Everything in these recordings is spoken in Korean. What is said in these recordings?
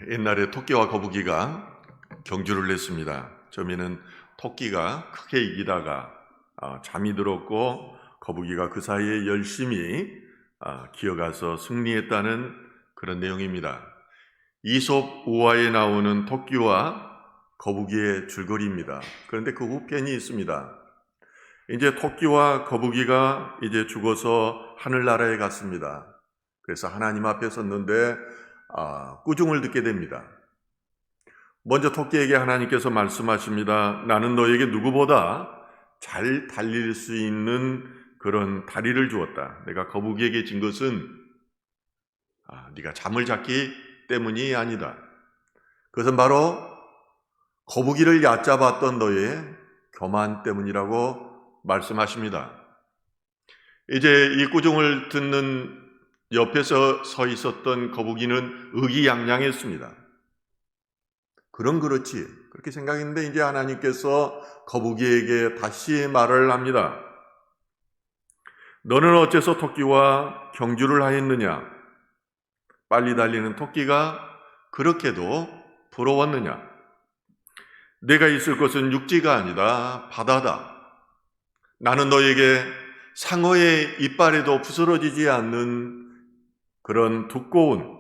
옛날에 토끼와 거북이가 경주를 했습니다. 처음에는 토끼가 크게 이기다가 잠이 들었고 거북이가 그 사이에 열심히 기어가서 승리했다는 그런 내용입니다. 이솝 우화에 나오는 토끼와 거북이의 줄거리입니다. 그런데 그 후편이 있습니다. 이제 토끼와 거북이가 이제 죽어서 하늘나라에 갔습니다. 그래서 하나님 앞에 섰는데 꾸중을 듣게 됩니다. 먼저 토끼에게 하나님께서 말씀하십니다. 나는 너에게 누구보다 잘 달릴 수 있는 그런 다리를 주었다. 내가 거북이에게 진 것은 네가 잠을 잤기 때문이 아니다. 그것은 바로 거북이를 얕잡았던 너의 교만 때문이라고 말씀하십니다. 이제 이 꾸중을 듣는 옆에서 서 있었던 거북이는 의기양양했습니다. 그럼 그렇지. 그렇게 생각했는데 이제 하나님께서 거북이에게 다시 말을 합니다. 너는 어째서 토끼와 경주를 하였느냐? 빨리 달리는 토끼가 그렇게도 부러웠느냐? 내가 있을 곳은 육지가 아니다 바다다. 나는 너에게 상어의 이빨에도 부스러지지 않는 그런 두꺼운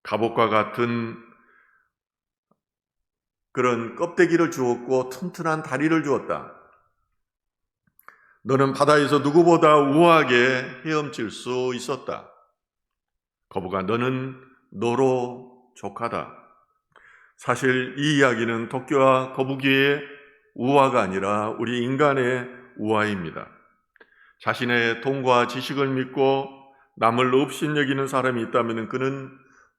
갑옷과 같은 그런 껍데기를 주었고 튼튼한 다리를 주었다. 너는 바다에서 누구보다 우아하게 헤엄칠 수 있었다. 거북아, 너는 너로 족하다. 사실 이 이야기는 토끼와 거북이의 우화가 아니라 우리 인간의 우화입니다. 자신의 돈과 지식을 믿고 남을 업신여기는 사람이 있다면 그는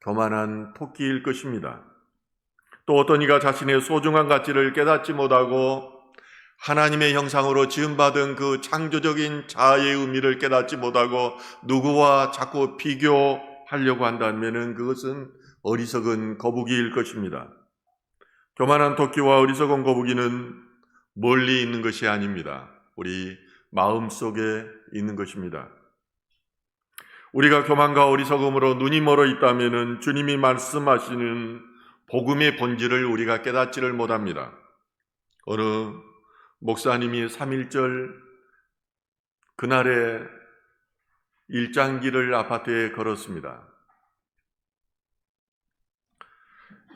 교만한 토끼일 것입니다. 또 어떤 이가 자신의 소중한 가치를 깨닫지 못하고 하나님의 형상으로 지음받은 그 창조적인 자아의 의미를 깨닫지 못하고 누구와 자꾸 비교하려고 한다면 그것은 어리석은 거북이일 것입니다. 교만한 토끼와 어리석은 거북이는 멀리 있는 것이 아닙니다. 우리 마음속에 있는 것입니다. 우리가 교만과 어리석음으로 눈이 멀어 있다면 주님이 말씀하시는 복음의 본질을 우리가 깨닫지를 못합니다. 어느 목사님이 3.1절 그날에 일장기를 아파트에 걸었습니다.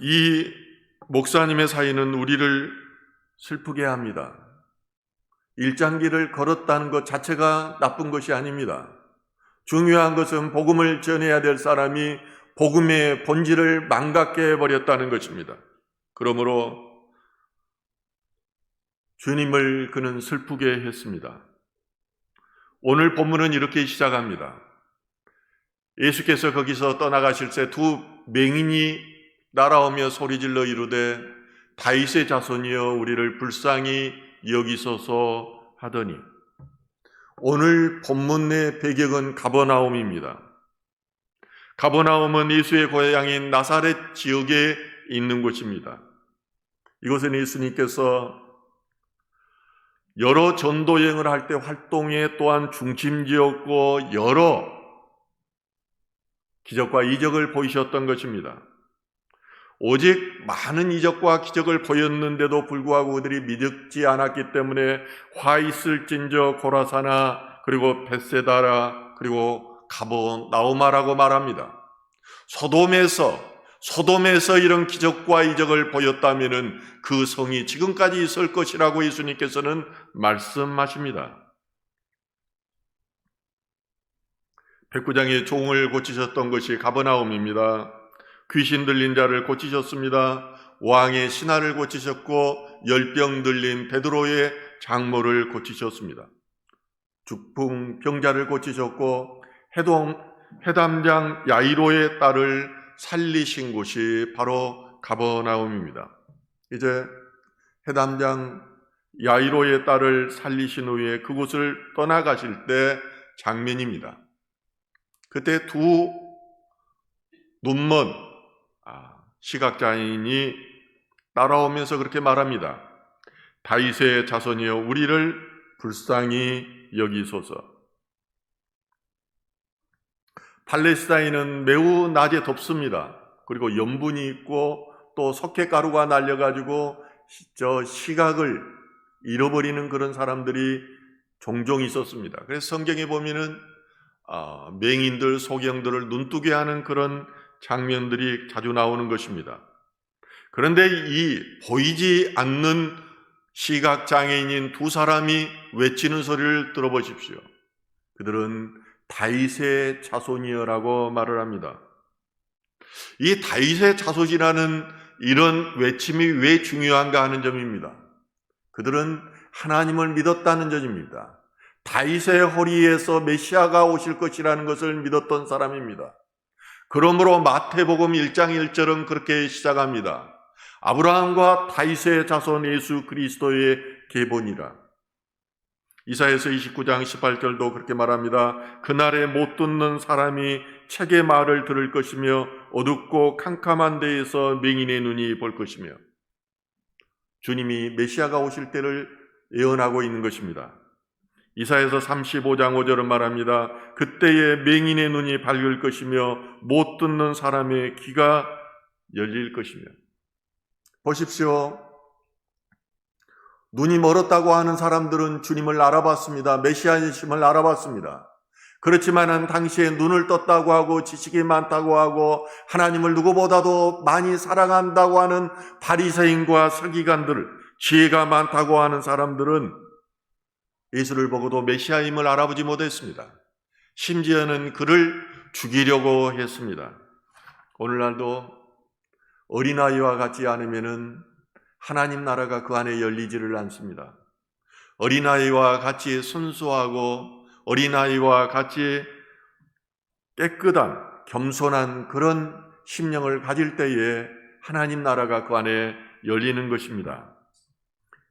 이 목사님의 사연은 우리를 슬프게 합니다. 일장기를 걸었다는 것 자체가 나쁜 것이 아닙니다. 중요한 것은 복음을 전해야 될 사람이 복음의 본질을 망각해 해버렸다는 것입니다. 그러므로 주님을 그는 슬프게 했습니다. 오늘 본문은 이렇게 시작합니다. 예수께서 거기서 떠나가실 때 두 맹인이 날아오며 소리질러 이르되 다윗의 자손이여 우리를 불쌍히 여기소서 하더니, 오늘 본문의 배경은 가버나움입니다. 가버나움은 예수의 고향인 나사렛 지역에 있는 곳입니다. 이곳은 예수님께서 여러 전도 여행을 할 때 활동의 또한 중심지였고 여러 기적과 이적을 보이셨던 것입니다. 오직 많은 이적과 기적을 보였는데도 불구하고 그들이 믿지 않았기 때문에 화 있을진저 고라사나 그리고 벳세다라 그리고 가버나우마라고 말합니다. 소돔에서 이런 기적과 이적을 보였다면 그 성이 지금까지 있을 것이라고 예수님께서는 말씀하십니다. 백부장의 종을 고치셨던 것이 가버나움입니다. 귀신 들린 자를 고치셨습니다. 왕의 신하를 고치셨고 열병 들린 베드로의 장모를 고치셨습니다. 죽풍 병자를 고치셨고 해담장 야이로의 딸을 살리신 곳이 바로 가버나움입니다. 이제 해담장 야이로의 딸을 살리신 후에 그곳을 떠나가실 때 장면입니다. 그때 두 눈먼 시각장애인이 따라오면서 그렇게 말합니다. 다윗의 자손이여 우리를 불쌍히 여기소서. 팔레스타인은 매우 낮에 덥습니다. 그리고 염분이 있고 또 석회가루가 날려가지고 시각을 잃어버리는 그런 사람들이 종종 있었습니다. 그래서 성경에 보면은 맹인들, 소경들을 눈뜨게 하는 그런 장면들이 자주 나오는 것입니다. 그런데 이 보이지 않는 시각장애인인 두 사람이 외치는 소리를 들어보십시오. 그들은 다윗의 자손이여라고 말을 합니다. 이 다윗의 자손이라는 이런 외침이 왜 중요한가 하는 점입니다. 그들은 하나님을 믿었다는 점입니다. 다윗의 허리에서 메시아가 오실 것이라는 것을 믿었던 사람입니다. 그러므로 마태복음 1장 1절은 그렇게 시작합니다. 아브라함과 다윗의 자손 예수 그리스도의 계보니라. 이사야서 29장 18절도 그렇게 말합니다. 그날에 못 듣는 사람이 책의 말을 들을 것이며 어둡고 캄캄한 데에서 맹인의 눈이 볼 것이며. 주님이 메시아가 오실 때를 예언하고 있는 것입니다. 이사야서 35장 5절은 말합니다. 그때에 맹인의 눈이 밝을 것이며 못 듣는 사람의 귀가 열릴 것이며. 보십시오. 눈이 멀었다고 하는 사람들은 주님을 알아봤습니다. 메시아이심을 알아봤습니다. 그렇지만은 당시에 눈을 떴다고 하고 지식이 많다고 하고 하나님을 누구보다도 많이 사랑한다고 하는 바리새인과 서기관들, 지혜가 많다고 하는 사람들은 예수를 보고도 메시아임을 알아보지 못했습니다. 심지어는 그를 죽이려고 했습니다. 오늘날도 어린아이와 같지 않으면은 하나님 나라가 그 안에 열리지를 않습니다. 어린아이와 같이 순수하고 어린아이와 같이 깨끗한 겸손한 그런 심령을 가질 때에 하나님 나라가 그 안에 열리는 것입니다.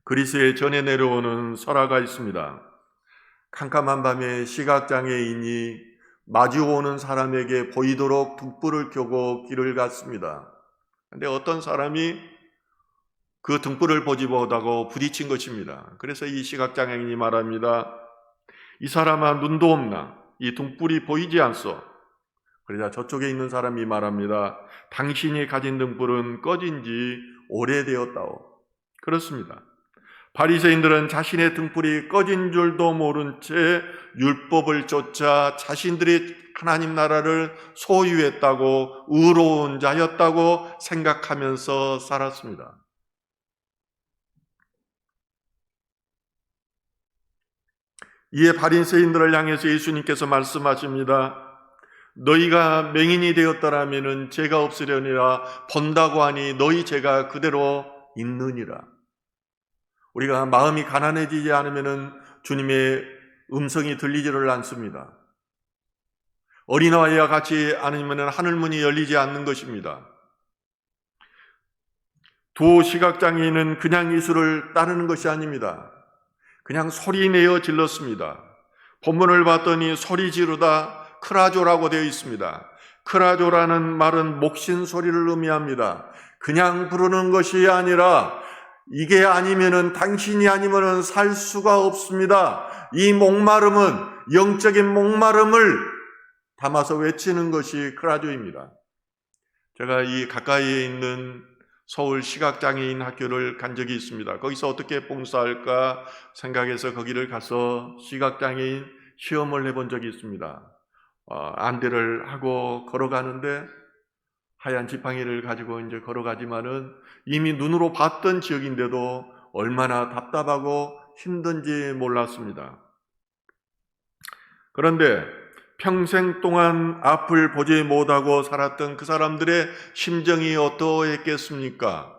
그리스에 전해 내려오는 설화가 있습니다. 캄캄한 밤에 시각장애인이 마주오는 사람에게 보이도록 등불을 켜고 길을 갔습니다. 그런데 어떤 사람이 그 등불을 보지 못하고 부딪힌 것입니다. 그래서 이 시각장애인이 말합니다. 이 사람아 눈도 없나? 이 등불이 보이지 않소? 그러자 저쪽에 있는 사람이 말합니다. 당신이 가진 등불은 꺼진 지 오래되었다오. 그렇습니다. 바리새인들은 자신의 등불이 꺼진 줄도 모른 채 율법을 쫓아 자신들이 하나님 나라를 소유했다고 의로운 자였다고 생각하면서 살았습니다. 이에 바리새인들을 향해서 예수님께서 말씀하십니다. 너희가 맹인이 되었더라면 죄가 없으려니라. 본다고 하니 너희 죄가 그대로 있느니라. 우리가 마음이 가난해지지 않으면 주님의 음성이 들리지를 않습니다. 어린아이와 같이 않으면 하늘문이 열리지 않는 것입니다. 두 시각장애인은 그냥 예수를 따르는 것이 아닙니다. 그냥 소리내어 질렀습니다. 본문을 봤더니 소리 지르다 크라조라고 되어 있습니다. 크라조라는 말은 목신 소리를 의미합니다. 그냥 부르는 것이 아니라 이게 아니면은 당신이 아니면은 살 수가 없습니다. 이 목마름은 영적인 목마름을 담아서 외치는 것이 크라조입니다. 제가 이 가까이에 있는 서울 시각장애인 학교를 간 적이 있습니다. 거기서 어떻게 봉사할까 생각해서 거기를 가서 시각장애인 시험을 해본 적이 있습니다. 안대를 하고 걸어가는데 하얀 지팡이를 가지고 이제 걸어가지만은 이미 눈으로 봤던 지역인데도 얼마나 답답하고 힘든지 몰랐습니다. 그런데 평생 동안 앞을 보지 못하고 살았던 그 사람들의 심정이 어떠했겠습니까?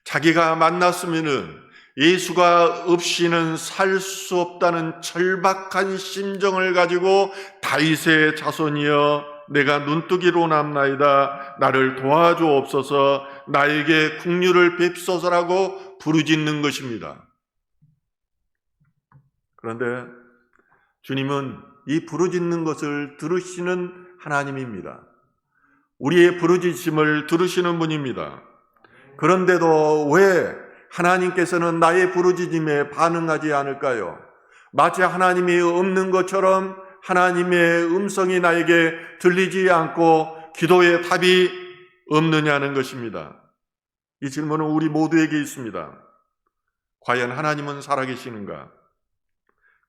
자기가 만났으면은 예수가 없이는 살 수 없다는 절박한 심정을 가지고 다윗의 자손이여 내가 눈뜨기로 남나이다. 나를 도와주옵소서. 나에게 긍휼을 베푸소서라고 부르짖는 것입니다. 그런데 주님은 이 부르짖는 것을 들으시는 하나님입니다. 우리의 부르짖음을 들으시는 분입니다. 그런데도 왜 하나님께서는 나의 부르짖음에 반응하지 않을까요? 마치 하나님이 없는 것처럼 하나님의 음성이 나에게 들리지 않고 기도의 답이 없느냐는 것입니다. 이 질문은 우리 모두에게 있습니다. 과연 하나님은 살아계시는가?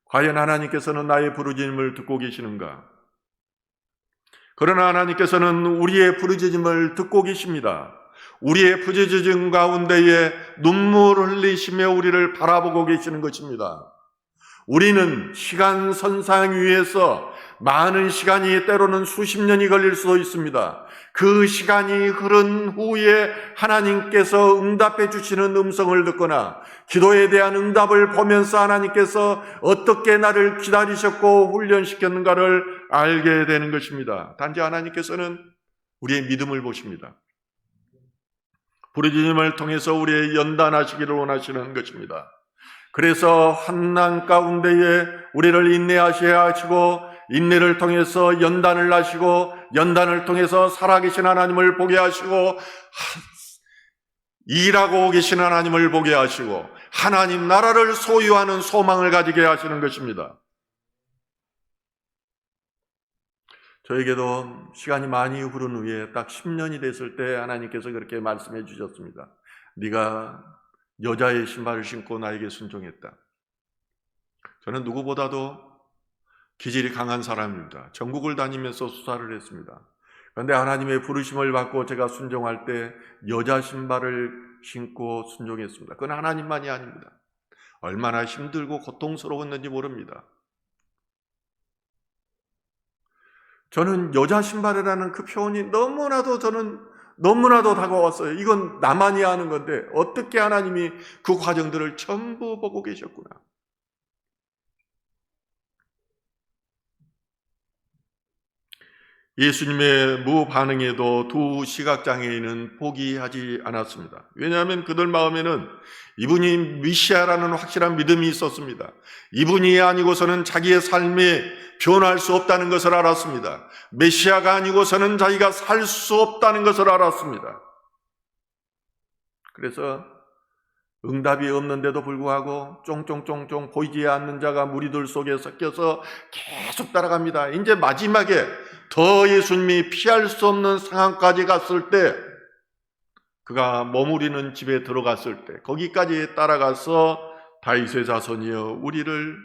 과연 하나님께서는 나의 부르짖음을 듣고 계시는가? 그러나 하나님께서는 우리의 부르짖음을 듣고 계십니다. 우리의 부르짖음 가운데에 눈물을 흘리시며 우리를 바라보고 계시는 것입니다. 우리는 시간 선상 위에서 많은 시간이 때로는 수십 년이 걸릴 수도 있습니다. 그 시간이 흐른 후에 하나님께서 응답해 주시는 음성을 듣거나 기도에 대한 응답을 보면서 하나님께서 어떻게 나를 기다리셨고 훈련시켰는가를 알게 되는 것입니다. 단지 하나님께서는 우리의 믿음을 보십니다. 부르짖음을 통해서 우리의 연단하시기를 원하시는 것입니다. 그래서 환난 가운데에 우리를 인내하셔야 하시고 인내를 통해서 연단을 하시고 연단을 통해서 살아계신 하나님을 보게 하시고 일하고 계신 하나님을 보게 하시고 하나님 나라를 소유하는 소망을 가지게 하시는 것입니다. 저에게도 시간이 많이 흐른 후에 딱 10년이 됐을 때 하나님께서 그렇게 말씀해 주셨습니다. 네가 여자의 신발을 신고 나에게 순종했다. 저는 누구보다도 기질이 강한 사람입니다. 전국을 다니면서 수사를 했습니다. 그런데 하나님의 부르심을 받고 제가 순종할 때 여자 신발을 신고 순종했습니다. 그건 하나님만이 아닙니다. 얼마나 힘들고 고통스러웠는지 모릅니다. 저는 여자 신발이라는 그 표현이 너무나도 다가왔어요. 이건 나만이 아는 건데 어떻게 하나님이 그 과정들을 전부 보고 계셨구나. 예수님의 무반응에도 두 시각장애인은 포기하지 않았습니다. 왜냐하면 그들 마음에는 이분이 메시아라는 확실한 믿음이 있었습니다. 이분이 아니고서는 자기의 삶이 변할 수 없다는 것을 알았습니다. 메시아가 아니고서는 자기가 살 수 없다는 것을 알았습니다. 그래서 응답이 없는데도 불구하고 쫑쫑쫑쫑 보이지 않는 자가 무리들 속에 섞여서 계속 따라갑니다. 이제 마지막에 더 예수님이 피할 수 없는 상황까지 갔을 때 그가 머무리는 집에 들어갔을 때 거기까지 따라가서 다윗의 자손이여 우리를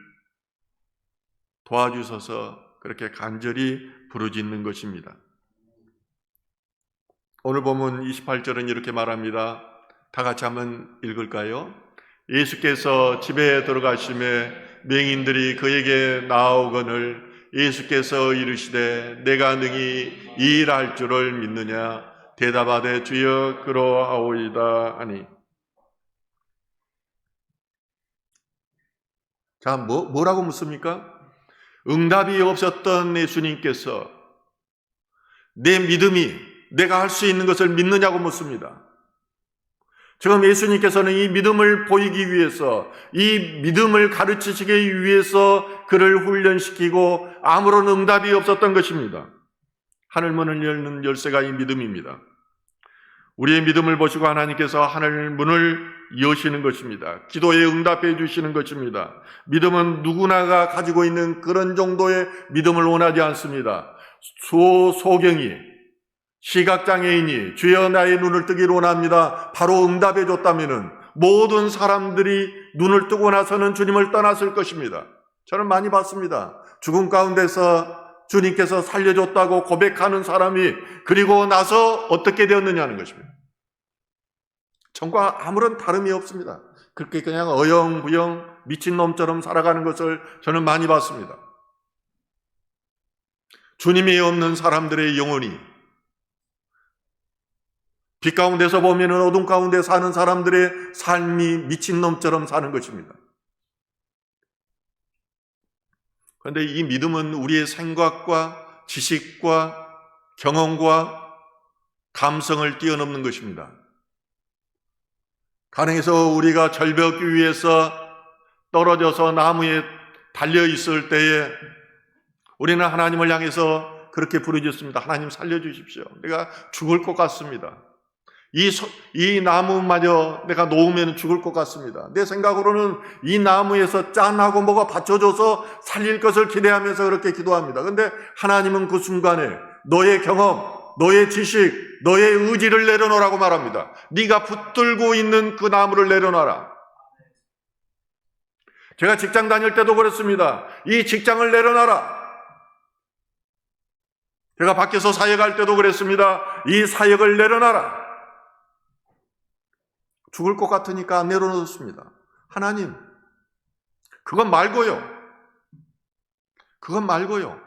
도와주셔서 그렇게 간절히 부르짖는 것입니다. 오늘 보면 28절은 이렇게 말합니다. 다 같이 한번 읽을까요? 예수께서 집에 들어가심에 맹인들이 그에게 나아오거늘 예수께서 이르시되 내가 능히 이 일할 줄을 믿느냐 대답하되 주여 그러하오이다 하니. 자, 뭐라고 묻습니까? 응답이 없었던 예수님께서 내 믿음이 내가 할 수 있는 것을 믿느냐고 묻습니다. 지금 예수님께서는 이 믿음을 보이기 위해서 이 믿음을 가르치시기 위해서 그를 훈련시키고 아무런 응답이 없었던 것입니다. 하늘문을 열는 열쇠가 이 믿음입니다. 우리의 믿음을 보시고 하나님께서 하늘문을 여시는 것입니다. 기도에 응답해 주시는 것입니다. 믿음은 누구나가 가지고 있는 그런 정도의 믿음을 원하지 않습니다. 소경이 시각장애인이 주여 나의 눈을 뜨기를 원합니다. 바로 응답해 줬다면은 모든 사람들이 눈을 뜨고 나서는 주님을 떠났을 것입니다. 저는 많이 봤습니다. 죽음 가운데서 주님께서 살려줬다고 고백하는 사람이 그리고 나서 어떻게 되었느냐는 것입니다. 전과 아무런 다름이 없습니다. 그렇게 그냥 어영부영 미친놈처럼 살아가는 것을 저는 많이 봤습니다. 주님이 없는 사람들의 영혼이 빛 가운데서 보면 어둠 가운데 사는 사람들의 삶이 미친놈처럼 사는 것입니다. 그런데 이 믿음은 우리의 생각과 지식과 경험과 감성을 뛰어넘는 것입니다. 가능해서 우리가 절벽 위에서 떨어져서 나무에 달려있을 때에 우리는 하나님을 향해서 그렇게 부르짖습니다. 하나님 살려주십시오. 내가 죽을 것 같습니다. 이 나무마저 내가 놓으면 죽을 것 같습니다. 내 생각으로는 이 나무에서 짠하고 뭐가 받쳐줘서 살릴 것을 기대하면서 그렇게 기도합니다. 그런데 하나님은 그 순간에 너의 경험, 너의 지식, 너의 의지를 내려놓으라고 말합니다. 네가 붙들고 있는 그 나무를 내려놔라. 제가 직장 다닐 때도 그랬습니다. 이 직장을 내려놔라. 제가 밖에서 사역할 때도 그랬습니다. 이 사역을 내려놔라. 죽을 것 같으니까 안 내려놓습니다. 하나님, 그건 말고요. 그건 말고요.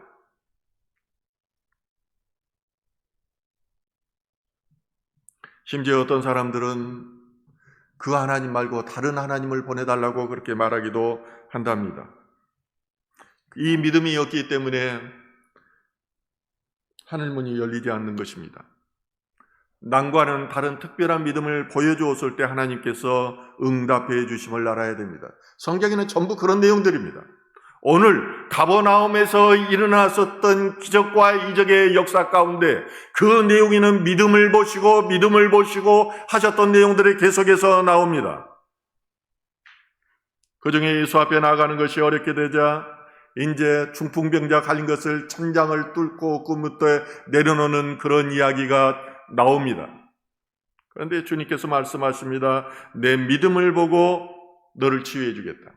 심지어 어떤 사람들은 그 하나님 말고 다른 하나님을 보내달라고 그렇게 말하기도 한답니다. 이 믿음이 없기 때문에 하늘문이 열리지 않는 것입니다. 난과는 다른 특별한 믿음을 보여주었을 때 하나님께서 응답해 주심을 알아야 됩니다. 성경에는 전부 그런 내용들입니다. 오늘 가버나움에서 일어났었던 기적과 이적의 역사 가운데 그 내용에는 믿음을 보시고 하셨던 내용들이 계속해서 나옵니다. 그 중에 예수 앞에 나아가는 것이 어렵게 되자 이제 중풍병자 갈린 것을 천장을 뚫고 그 밑에 내려놓는 그런 이야기가 나옵니다. 그런데 주님께서 말씀하십니다. 내 믿음을 보고 너를 치유해 주겠다.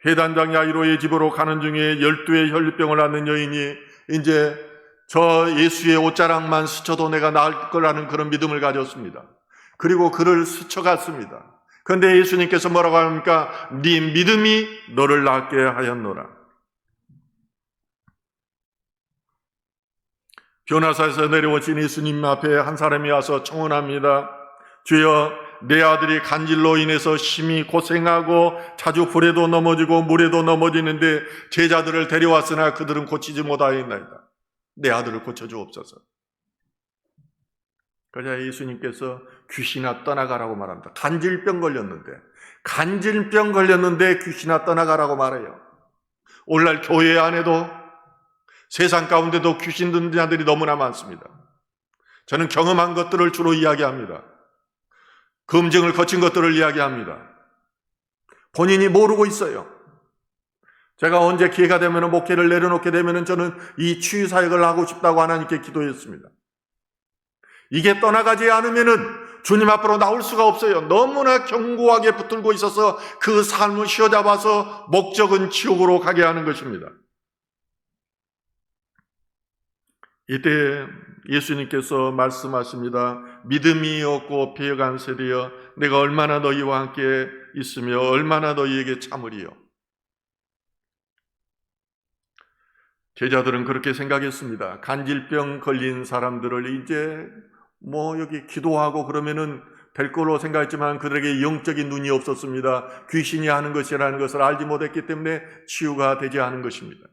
회단장 야이로의 집으로 가는 중에 12의 혈류병을 앓는 여인이 이제 저 예수의 옷자락만 스쳐도 내가 나을 거라는 그런 믿음을 가졌습니다. 그리고 그를 스쳐갔습니다. 그런데 예수님께서 뭐라고 합니까? 네 믿음이 너를 낫게 하였노라. 변화사에서 내려오신 예수님 앞에 한 사람이 와서 청혼합니다. 주여, 내 아들이 간질로 인해서 심히 고생하고 자주 불에도 넘어지고 물에도 넘어지는데 제자들을 데려왔으나 그들은 고치지 못하였나이다. 내 아들을 고쳐주옵소서. 그러자 예수님께서 귀신아 떠나가라고 말합니다. 간질병 걸렸는데 귀신아 떠나가라고 말해요. 오늘날 교회 안에도 세상 가운데도 귀신 든 자들이 너무나 많습니다. 저는 경험한 것들을 주로 이야기합니다. 검증을 거친 것들을 이야기합니다. 본인이 모르고 있어요. 제가 언제 기회가 되면 목회를 내려놓게 되면 저는 이 치유 사역을 하고 싶다고 하나님께 기도했습니다. 이게 떠나가지 않으면은 주님 앞으로 나올 수가 없어요. 너무나 견고하게 붙들고 있어서 그 삶을 휘어잡아서 목적은 지옥으로 가게 하는 것입니다. 이때 예수님께서 말씀하십니다. 믿음이 없고 배어간 세대여, 내가 얼마나 너희와 함께 있으며 얼마나 너희에게 참으리요. 제자들은 그렇게 생각했습니다. 간질병 걸린 사람들을 이제 여기 기도하고 그러면은 될 거로 생각했지만 그들에게 영적인 눈이 없었습니다. 귀신이 하는 것이라는 것을 알지 못했기 때문에 치유가 되지 않은 것입니다.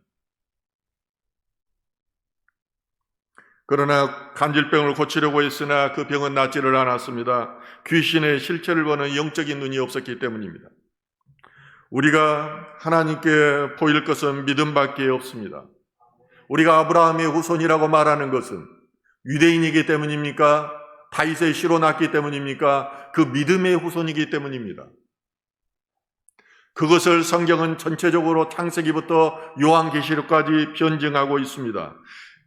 그러나 간질병을 고치려고 했으나 그 병은 낫지를 않았습니다. 귀신의 실체를 보는 영적인 눈이 없었기 때문입니다. 우리가 하나님께 보일 것은 믿음밖에 없습니다. 우리가 아브라함의 후손이라고 말하는 것은 유대인이기 때문입니까? 다윗의 씨로 났기 때문입니까? 그 믿음의 후손이기 때문입니다. 그것을 성경은 전체적으로 창세기부터 요한계시록까지 변증하고 있습니다.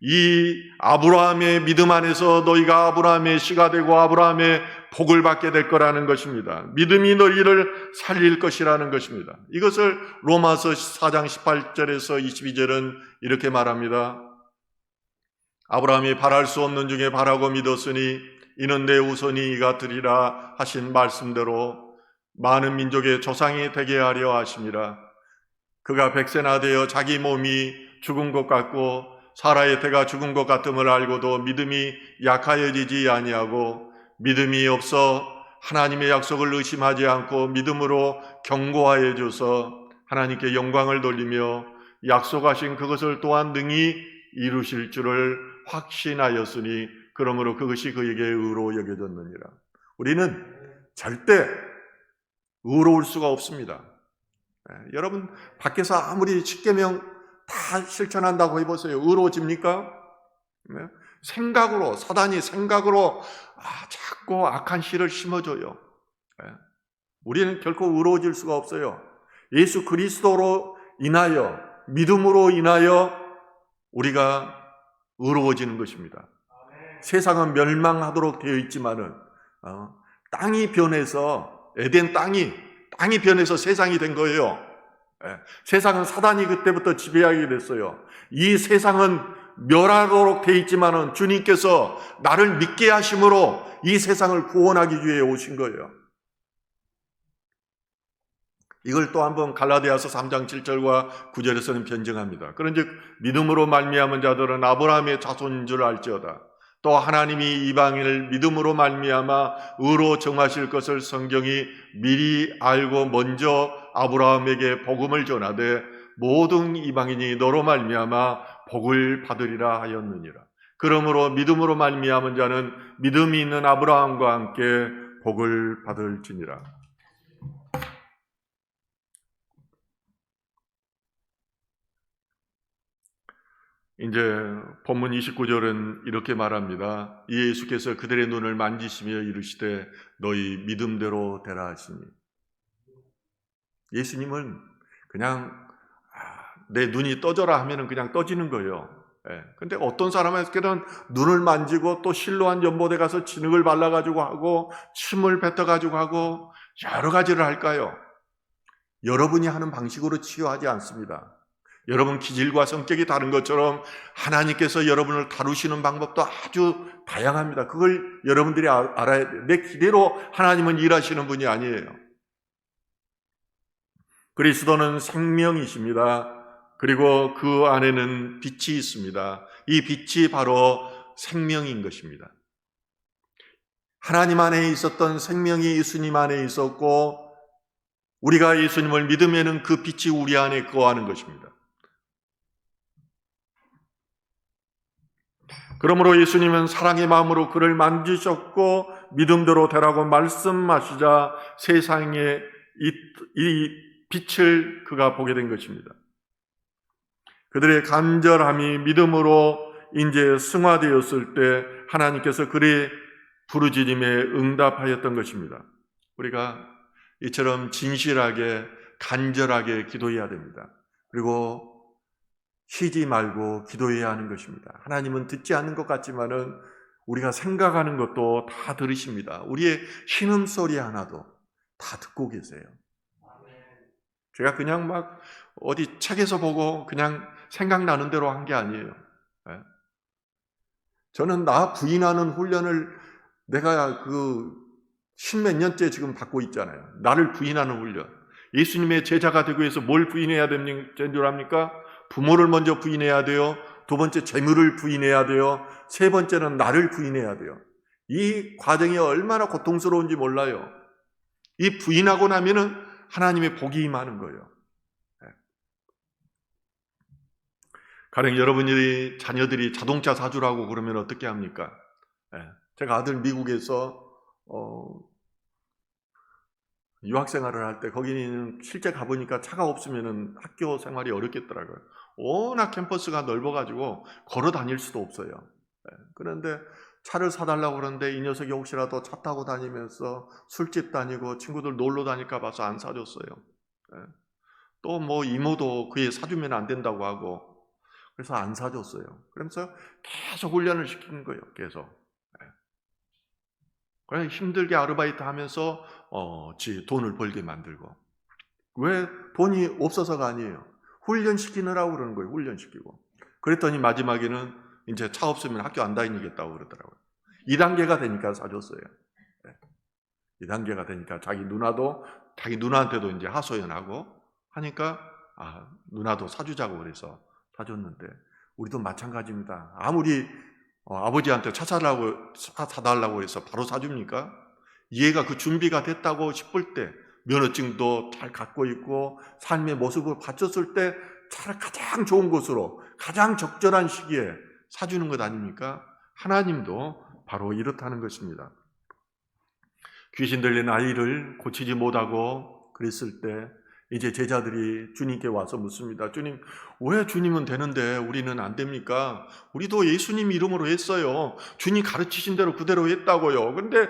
이 아브라함의 믿음 안에서 너희가 아브라함의 씨가 되고 아브라함의 복을 받게 될 거라는 것입니다. 믿음이 너희를 살릴 것이라는 것입니다. 이것을 로마서 4장 18절에서 22절은 이렇게 말합니다. 아브라함이 바랄 수 없는 중에 바라고 믿었으니 이는 내 후손이 이가 되리라 하신 말씀대로 많은 민족의 조상이 되게 하려 하심이라. 그가 백세나 되어 자기 몸이 죽은 것 같고 사라의 태가 죽은 것 같음을 알고도 믿음이 약하여지지 아니하고 믿음이 없어 하나님의 약속을 의심하지 않고 믿음으로 견고하여 줘서 하나님께 영광을 돌리며 약속하신 그것을 또한 능히 이루실 줄을 확신하였으니 그러므로 그것이 그에게 의로 여겨졌느니라. 우리는 절대 의로울 수가 없습니다. 여러분 밖에서 아무리 십계명 다 실천한다고 해보세요. 의로워집니까? 생각으로, 사단이 생각으로 자꾸 악한 씨를 심어줘요. 우리는 결코 의로워질 수가 없어요. 예수 그리스도로 인하여, 믿음으로 인하여 우리가 의로워지는 것입니다. 세상은 멸망하도록 되어 있지만은 땅이 변해서 에덴 땅이 변해서 세상이 된 거예요. 세상은 사단이 그때부터 지배하게 됐어요. 이 세상은 멸하도록 되어 있지만은 주님께서 나를 믿게 하심으로 이 세상을 구원하기 위해 오신 거예요. 이걸 또 한번 갈라디아서 3장 7절과 9절에서는 변증합니다. 그런즉 믿음으로 말미암은 자들은 아브라함의 자손인 줄 알지어다. 또 하나님이 이방인을 믿음으로 말미암아 의로 정하실 것을 성경이 미리 알고 먼저 아브라함에게 복음을 전하되 모든 이방인이 너로 말미암아 복을 받으리라 하였느니라. 그러므로 믿음으로 말미암은 자는 믿음이 있는 아브라함과 함께 복을 받을지니라. 이제 본문 29절은 이렇게 말합니다. 예수께서 그들의 눈을 만지시며 이르시되 너희 믿음대로 되라 하시니. 예수님은 그냥 내 눈이 떠져라 하면은 그냥 떠지는 거예요. 근데 어떤 사람에게는 눈을 만지고 또 실로한 연못에 가서 진흙을 발라가지고 하고 침을 뱉어가지고 하고 여러 가지를 할까요? 여러분이 하는 방식으로 치유하지 않습니다. 여러분 기질과 성격이 다른 것처럼 하나님께서 여러분을 다루시는 방법도 아주 다양합니다. 그걸 여러분들이 알아야 돼요. 내 기대로 하나님은 일하시는 분이 아니에요. 그리스도는 생명이십니다. 그리고 그 안에는 빛이 있습니다. 이 빛이 바로 생명인 것입니다. 하나님 안에 있었던 생명이 예수님 안에 있었고 우리가 예수님을 믿으면 그 빛이 우리 안에 거하는 것입니다. 그러므로 예수님은 사랑의 마음으로 그를 만지셨고 믿음대로 되라고 말씀하시자 세상에 이 빛을 그가 보게 된 것입니다. 그들의 간절함이 믿음으로 이제 승화되었을 때 하나님께서 그의 부르짖음에 응답하였던 것입니다. 우리가 이처럼 진실하게 간절하게 기도해야 됩니다. 그리고 쉬지 말고 기도해야 하는 것입니다. 하나님은 듣지 않는 것 같지만은 우리가 생각하는 것도 다 들으십니다. 우리의 신음소리 하나도 다 듣고 계세요. 제가 그냥 막 어디 책에서 보고 그냥 생각나는 대로 한 게 아니에요. 저는 나 부인하는 훈련을 내가 십몇 년째 지금 받고 있잖아요. 나를 부인하는 훈련. 예수님의 제자가 되기 위해서 뭘 부인해야 되는 줄 압니까? 부모를 먼저 부인해야 돼요. 두 번째 재물을 부인해야 돼요. 세 번째는 나를 부인해야 돼요. 이 과정이 얼마나 고통스러운지 몰라요. 이 부인하고 나면은 하나님의 복이 임하는 거예요. 가령 여러분이 자녀들이 자동차 사주라고 그러면 어떻게 합니까? 제가 아들 미국에서 유학생활을 할 때 거기는 실제 가보니까 차가 없으면 학교 생활이 어렵겠더라고요. 워낙 캠퍼스가 넓어가지고 걸어 다닐 수도 없어요. 그런데 차를 사달라고 그러는데 이 녀석이 혹시라도 차 타고 다니면서 술집 다니고 친구들 놀러 다닐까 봐서 안 사줬어요. 또 뭐 이모도 그에 사주면 안 된다고 하고 그래서 안 사줬어요. 그러면서 계속 훈련을 시키는 거예요. 계속. 그냥 힘들게 아르바이트 하면서 돈을 벌게 만들고. 왜? 돈이 없어서가 아니에요. 훈련시키느라고 그러는 거예요. 훈련시키고. 그랬더니 마지막에는 이제 차 없으면 학교 안 다니겠다고 그러더라고요. 2단계가 되니까 사줬어요. 2단계가 되니까 자기 누나한테도 이제 하소연하고 하니까 누나도 사주자고 그래서 사줬는데 우리도 마찬가지입니다. 아무리 아버지한테 차 사달라고 해서 바로 사줍니까? 얘가 그 준비가 됐다고 싶을 때 면허증도 잘 갖고 있고 삶의 모습을 갖췄을 때 차를 가장 좋은 곳으로 가장 적절한 시기에 사주는 것 아닙니까? 하나님도 바로 이렇다는 것입니다. 귀신 들린 아이를 고치지 못하고 그랬을 때 이제 제자들이 주님께 와서 묻습니다. 주님, 왜 주님은 되는데 우리는 안 됩니까? 우리도 예수님 이름으로 했어요. 주님 가르치신 대로 그대로 했다고요. 그런데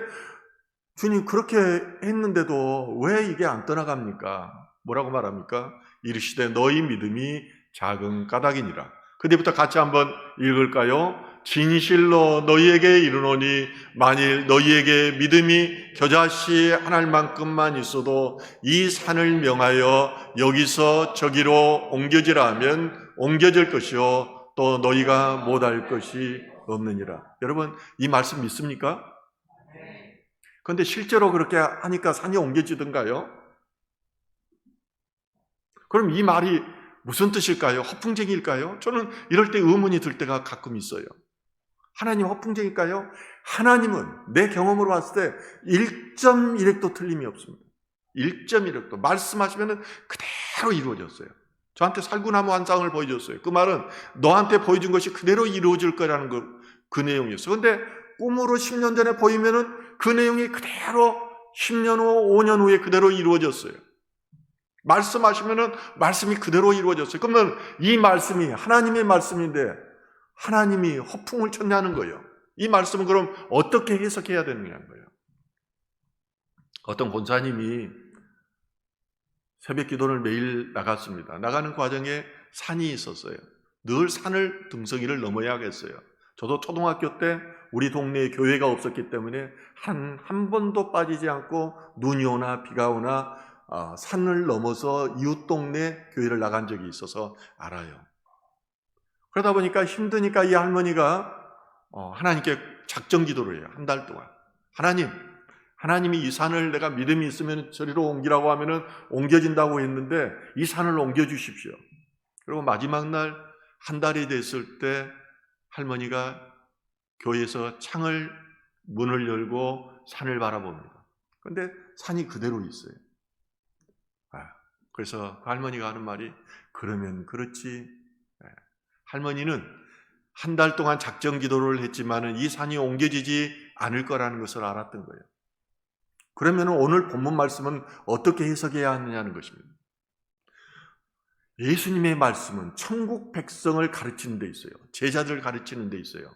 주님 그렇게 했는데도 왜 이게 안 떠나갑니까? 뭐라고 말합니까? 이르시되 너희 믿음이 작은 까닭이니라. 그때부터 같이 한번 읽을까요? 진실로 너희에게 이르노니 만일 너희에게 믿음이 겨자씨 한 알만큼만 있어도 이 산을 명하여 여기서 저기로 옮겨지라 하면 옮겨질 것이요 또 너희가 못할 것이 없느니라. 여러분 이 말씀 믿습니까? 그런데 실제로 그렇게 하니까 산이 옮겨지던가요? 그럼 이 말이 무슨 뜻일까요? 허풍쟁이일까요? 저는 이럴 때 의문이 들 때가 가끔 있어요. 하나님 허풍쟁이일까요? 하나님은 내 경험으로 봤을 때 1.1획도 틀림이 없습니다. 1.1획도. 말씀하시면 그대로 이루어졌어요. 저한테 살구나무 한 쌍을 보여줬어요. 그 말은 너한테 보여준 것이 그대로 이루어질 거라는 그 내용이었어요. 그런데 꿈으로 10년 전에 보이면은 그 내용이 그대로 10년 후, 5년 후에 그대로 이루어졌어요. 말씀하시면은 말씀이 그대로 이루어졌어요. 그러면 이 말씀이 하나님의 말씀인데 하나님이 허풍을 쳤냐는 거예요. 이 말씀은 그럼 어떻게 해석해야 되느냐는 거예요. 어떤 권사님이 새벽 기도를 매일 나갔습니다. 나가는 과정에 산이 있었어요. 늘 산을 등성이를 넘어야겠어요. 저도 초등학교 때 우리 동네에 교회가 없었기 때문에 한 번도 빠지지 않고 눈이 오나 비가 오나 산을 넘어서 이웃 동네 교회를 나간 적이 있어서 알아요. 그러다 보니까 힘드니까 이 할머니가 하나님께 작정 기도를 해요. 한 달 동안. 하나님이 이 산을 내가 믿음이 있으면 저리로 옮기라고 하면은 옮겨진다고 했는데 이 산을 옮겨주십시오. 그리고 마지막 날 한 달이 됐을 때 할머니가 교회에서 문을 열고 산을 바라봅니다. 그런데 산이 그대로 있어요. 그래서 그 할머니가 하는 말이 그러면 그렇지. 할머니는 한 달 동안 작정 기도를 했지만은 이 산이 옮겨지지 않을 거라는 것을 알았던 거예요. 그러면 오늘 본문 말씀은 어떻게 해석해야 하느냐는 것입니다. 예수님의 말씀은 천국 백성을 가르치는 데 있어요. 제자들을 가르치는 데 있어요.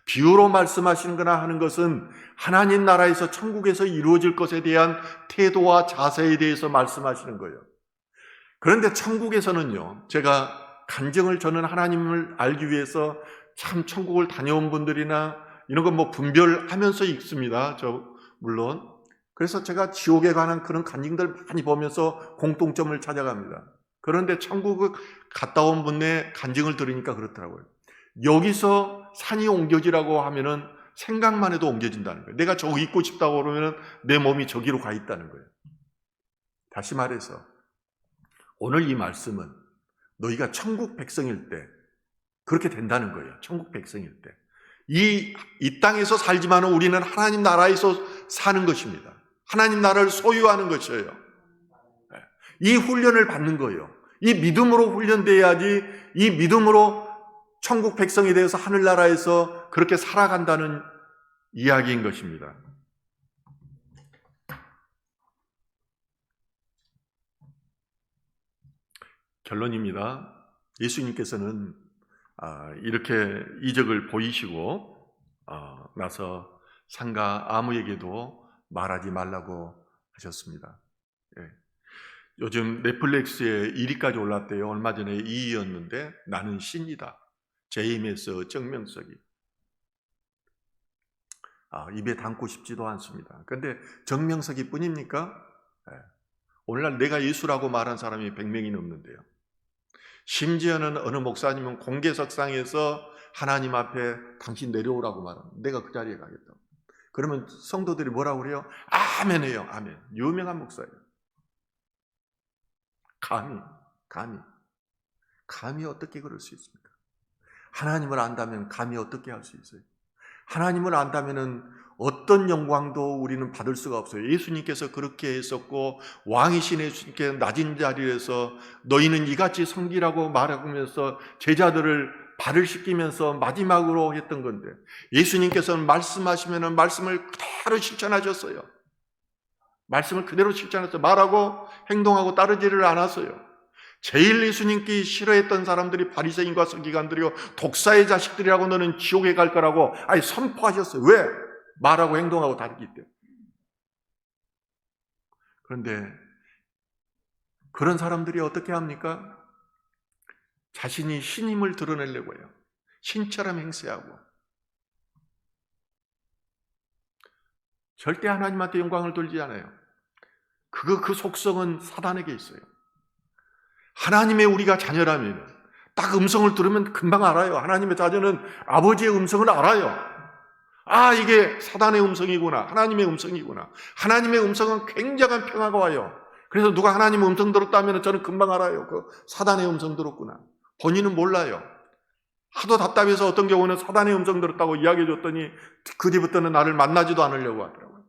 비유로 말씀하시는 거나 하는 것은 하나님 나라에서 천국에서 이루어질 것에 대한 태도와 자세에 대해서 말씀하시는 거예요. 그런데 천국에서는요, 제가 간증을 저는 하나님을 알기 위해서 참 천국을 다녀온 분들이나 이런 거 뭐 분별하면서 읽습니다. 물론. 그래서 제가 지옥에 관한 그런 간증들 많이 보면서 공통점을 찾아갑니다. 그런데 천국을 갔다 온 분의 간증을 들으니까 그렇더라고요. 여기서 산이 옮겨지라고 하면은 생각만 해도 옮겨진다는 거예요. 내가 저기 있고 싶다고 그러면은 내 몸이 저기로 가 있다는 거예요. 다시 말해서 오늘 이 말씀은 너희가 천국 백성일 때 그렇게 된다는 거예요. 천국 백성일 때. 이 땅에서 살지만은 우리는 하나님 나라에서 사는 것입니다. 하나님 나라를 소유하는 것이에요. 이 훈련을 받는 거예요. 이 믿음으로 훈련돼야지 이 믿음으로 천국 백성에 대해서 하늘나라에서 그렇게 살아간다는 이야기인 것입니다. 결론입니다. 예수님께서는 이렇게 이적을 보이시고 나서 상가 아무에게도 말하지 말라고 하셨습니다. 요즘 넷플릭스에 1위까지 올랐대요. 얼마 전에 2위였는데 나는 신이다. 제임스 정명석이. 입에 담고 싶지도 않습니다. 그런데 정명석이 뿐입니까? 오늘날 내가 예수라고 말한 사람이 100명이 넘는데요. 심지어는 어느 목사님은 공개석상에서 하나님 앞에 당신 내려오라고 말합니다. 내가 그 자리에 가겠다고. 그러면 성도들이 뭐라고 그래요? 아멘 해요. 아멘. 유명한 목사예요. 감히 어떻게 그럴 수 있습니까? 하나님을 안다면 감히 어떻게 할 수 있어요? 하나님을 안다면은 어떤 영광도 우리는 받을 수가 없어요. 예수님께서 그렇게 했었고 왕이신 예수님께 낮은 자리에서 너희는 이같이 섬기라고 말하면서 제자들을 발을 씻기면서 마지막으로 했던 건데 예수님께서는 말씀하시면은 말씀을 그대로 실천하셨어요. 말씀을 그대로 실천해서 말하고 행동하고 따르지를 않았어요. 제일 예수님께 싫어했던 사람들이 바리새인과 서기관들이요 독사의 자식들이라고 너는 지옥에 갈 거라고 아예 선포하셨어요. 왜? 말하고 행동하고 다르기 때문에. 그런데 그런 사람들이 어떻게 합니까? 자신이 신임을 드러내려고 해요. 신처럼 행세하고. 절대 하나님한테 영광을 돌리지 않아요. 그 속성은 사단에게 있어요. 하나님의 우리가 자녀라면 딱 음성을 들으면 금방 알아요. 하나님의 자녀는 아버지의 음성을 알아요. 아, 이게 사단의 음성이구나. 하나님의 음성이구나. 하나님의 음성은 굉장한 평화가 와요. 그래서 누가 하나님의 음성 들었다면 저는 금방 알아요. 그 사단의 음성 들었구나. 본인은 몰라요. 하도 답답해서 어떤 경우는 사단의 음성 들었다고 이야기해 줬더니 그 뒤부터는 나를 만나지도 않으려고 하더라고요.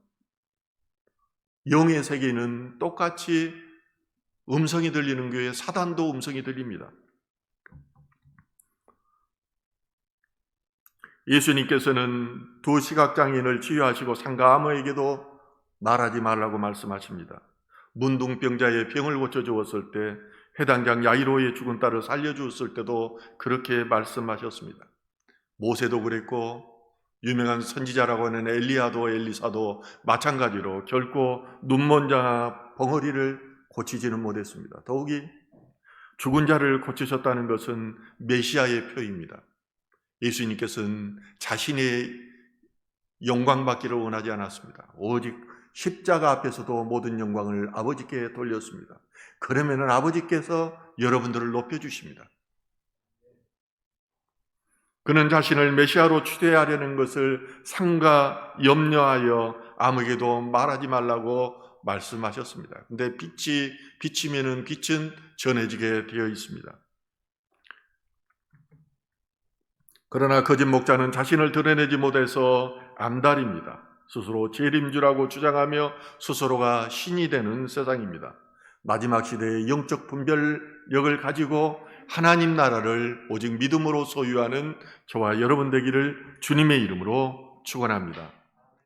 영의 세계는 똑같이 음성이 들리는 교회에 사단도 음성이 들립니다. 예수님께서는 두 시각장애인을 치유하시고 상가암어에게도 말하지 말라고 말씀하십니다. 문둥병자의 병을 고쳐주었을 때, 해당장 야이로의 죽은 딸을 살려주었을 때도 그렇게 말씀하셨습니다. 모세도 그랬고 유명한 선지자라고 하는 엘리야도 엘리사도 마찬가지로 결코 눈먼 자나 벙어리를 고치지는 못했습니다. 더욱이 죽은 자를 고치셨다는 것은 메시아의 표입니다. 예수님께서는 자신의 영광 받기를 원하지 않았습니다. 오직 십자가 앞에서도 모든 영광을 아버지께 돌렸습니다. 그러면 아버지께서 여러분들을 높여주십니다. 그는 자신을 메시아로 추대하려는 것을 삼가 염려하여 아무에게도 말하지 말라고 말씀하셨습니다. 근데 빛이 비치면은 빛은 전해지게 되어 있습니다. 그러나 거짓 목자는 자신을 드러내지 못해서 안달입니다. 스스로 재림주라고 주장하며 스스로가 신이 되는 세상입니다. 마지막 시대의 영적 분별력을 가지고 하나님 나라를 오직 믿음으로 소유하는 저와 여러분 되기를 주님의 이름으로 축원합니다.